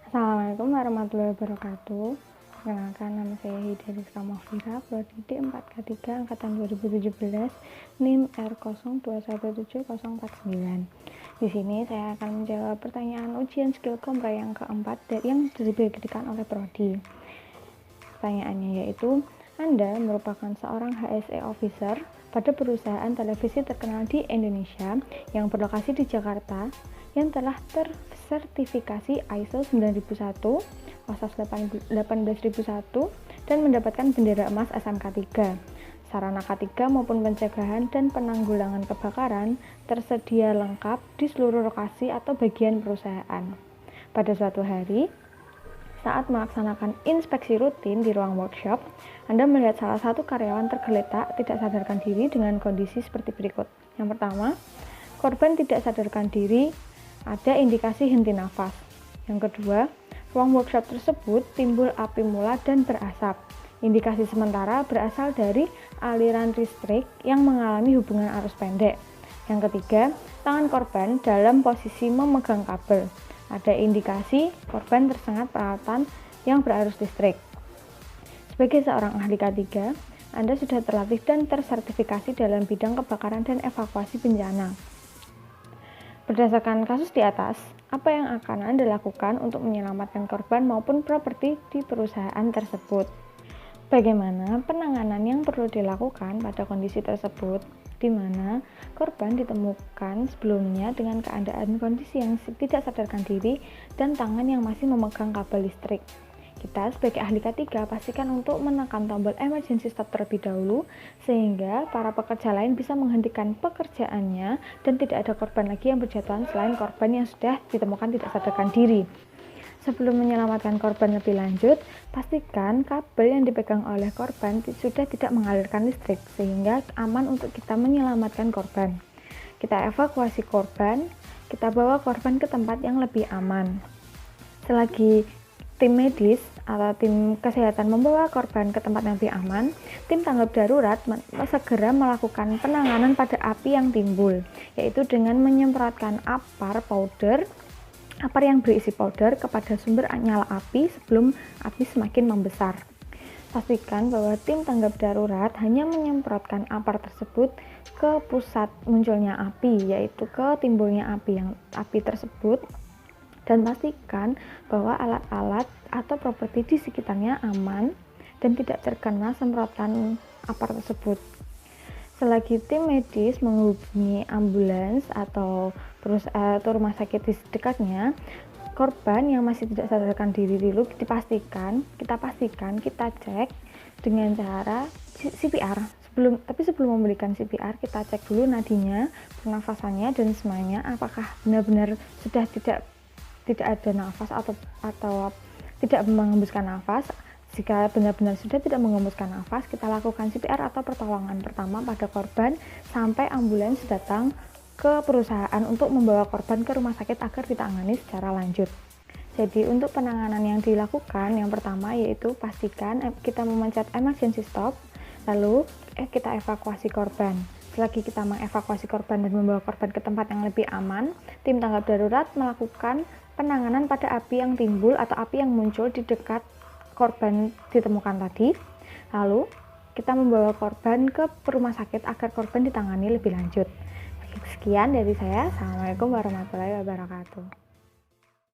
Assalamualaikum warahmatullahi wabarakatuh. Perkenalkan, nama saya Hida Rizka Mahfira, prodi D4K3 angkatan 2017, NIM R02170049. Di sini saya akan menjawab pertanyaan ujian skill kompre yang keempat yang diberikan oleh prodi. Pertanyaannya yaitu, Anda merupakan seorang HSE officer pada perusahaan televisi terkenal di Indonesia yang berlokasi di Jakarta, yang telah tersertifikasi ISO 9001, OSAS 18001, dan mendapatkan bendera emas SMK 3. Sarana K3 maupun pencegahan dan penanggulangan kebakaran tersedia lengkap di seluruh lokasi atau bagian perusahaan. Pada suatu hari, saat melaksanakan inspeksi rutin di ruang workshop, Anda melihat salah satu karyawan tergeletak tidak sadarkan diri dengan kondisi seperti berikut. Yang pertama, korban tidak sadarkan diri, ada indikasi henti nafas. Yang kedua, ruang workshop tersebut timbul api mula dan berasap. Indikasi sementara berasal dari aliran listrik yang mengalami hubungan arus pendek. Yang ketiga, tangan korban dalam posisi memegang kabel. Ada indikasi korban tersengat peralatan yang berarus listrik. Sebagai seorang ahli K3, Anda sudah terlatih dan tersertifikasi dalam bidang kebakaran dan evakuasi bencana. Berdasarkan kasus di atas, apa yang akan Anda lakukan untuk menyelamatkan korban maupun properti di perusahaan tersebut? Bagaimana penanganan yang perlu dilakukan pada kondisi tersebut, di mana korban ditemukan sebelumnya dengan keadaan kondisi yang tidak sadarkan diri dan tangan yang masih memegang kabel listrik? Kita sebagai ahli K3 pastikan untuk menekan tombol emergency stop terlebih dahulu sehingga para pekerja lain bisa menghentikan pekerjaannya dan tidak ada korban lagi yang berjatuhan selain korban yang sudah ditemukan tidak sadarkan diri. Sebelum menyelamatkan korban lebih lanjut, pastikan kabel yang dipegang oleh korban sudah tidak mengalirkan listrik sehingga aman untuk kita menyelamatkan korban. Kita evakuasi korban, kita bawa korban ke tempat yang lebih aman. Selagi tim medis atau tim kesehatan membawa korban ke tempat yang lebih aman, tim tanggap darurat segera melakukan penanganan pada api yang timbul, yaitu dengan menyemprotkan apar yang berisi powder kepada sumber nyala api sebelum api semakin membesar. Pastikan bahwa tim tanggap darurat hanya menyemprotkan apar tersebut ke pusat munculnya api, yaitu ke timbulnya api tersebut, dan pastikan bahwa alat-alat atau properti di sekitarnya aman dan tidak terkena semprotan apar tersebut. Selagi tim medis menghubungi ambulans atau rumah sakit di dekatnya, korban yang masih tidak sadarkan diri dulu kita cek dengan cara CPR. Sebelum memberikan CPR, kita cek dulu nadinya, pernafasannya, dan semuanya apakah benar-benar sudah tidak ada nafas atau tidak mengembuskan nafas. Jika benar-benar sudah tidak mengembuskan nafas, kita lakukan CPR atau pertolongan pertama pada korban sampai ambulans datang ke perusahaan untuk membawa korban ke rumah sakit agar ditangani secara lanjut. Jadi untuk penanganan yang dilakukan, yang pertama yaitu pastikan kita memencet emergency stop, lalu kita evakuasi korban. Selagi kita mengevakuasi korban dan membawa korban ke tempat yang lebih aman, tim tanggap darurat melakukan penanganan pada api yang timbul atau api yang muncul di dekat korban ditemukan tadi. Lalu kita membawa korban ke rumah sakit agar korban ditangani lebih lanjut. Sekian dari saya. Assalamualaikum warahmatullahi wabarakatuh.